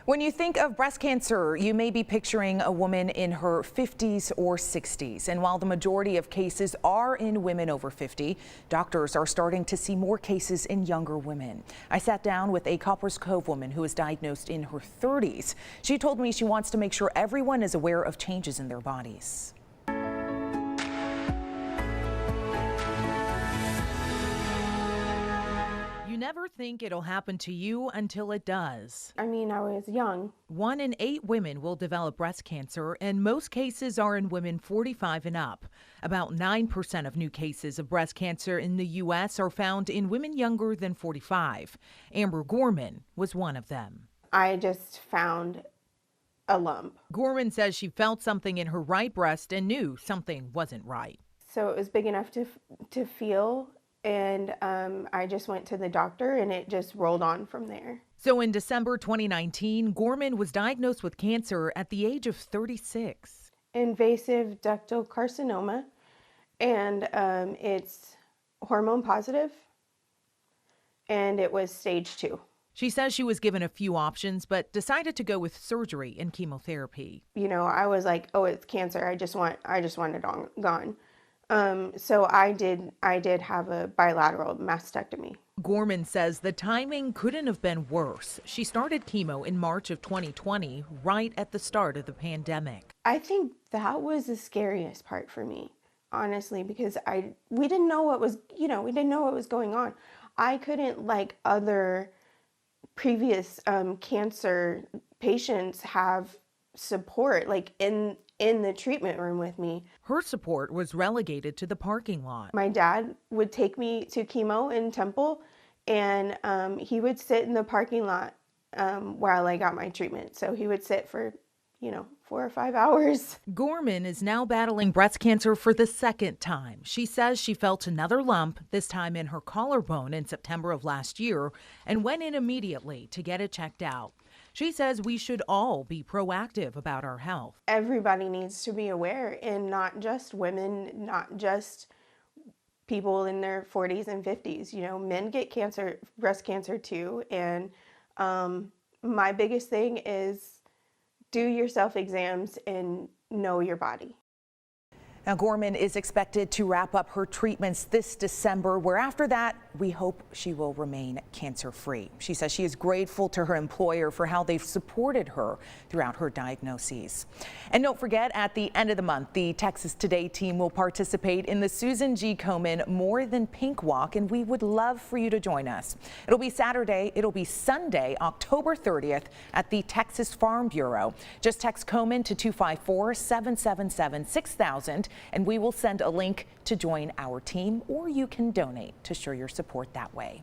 When you think of breast cancer, you may be picturing a woman in her 50s or 60s. And while the majority of cases are in women over 50, doctors are starting to see more cases in younger women. I sat down with a Copperas Cove woman who was diagnosed in her 30s. She told me she wants to make sure everyone is aware of changes in their bodies. You never think it'll happen to you until it does. I mean, I was young. 1 in 8 women will develop breast cancer, and most cases are in women 45 and up. About 9% of new cases of breast cancer in the U.S. are found in women younger than 45. Amber Gorman was one of them. I just found a lump. Gorman says she felt something in her right breast and knew something wasn't right. So it was big enough to feel. And I just went to the doctor and it just rolled on from there. So in December 2019, Gorman was diagnosed with cancer at the age of 36. Invasive ductal carcinoma, and it's hormone positive, and it was stage 2. She says she was given a few options, but decided to go with surgery and chemotherapy. You know, I was like, oh, it's cancer. I just want it gone. So I did have a bilateral mastectomy. Gorman says the timing couldn't have been worse. She started chemo in March of 2020, right at the start of the pandemic. I think that was the scariest part for me, honestly, because we didn't know what was, we didn't know what was going on. I couldn't, like other previous cancer patients, have support like in the treatment room with me. Her support was relegated to the parking lot. My dad would take me to chemo in Temple, and he would sit in the parking lot while I got my treatment. So he would sit for 4 or 5 hours. Gorman is now battling breast cancer for the second time. She says she felt another lump, this time in her collarbone in September of last year, and went in immediately to get it checked out. She says we should all be proactive about our health. Everybody needs to be aware, and not just women, not just people in their 40s and 50s. Men get cancer, breast cancer too. And my biggest thing is do your self-exams and know your body. Now, Gorman is expected to wrap up her treatments this December, where after that, we hope she will remain cancer-free. She says she is grateful to her employer for how they've supported her throughout her diagnoses. And don't forget, at the end of the month, the Texas Today team will participate in the Susan G. Komen More Than Pink Walk, and we would love for you to join us. It'll be Sunday, October 30th at the Texas Farm Bureau. Just text Komen to 254-777-6000. And we will send a link to join our team, or you can donate to show your support that way.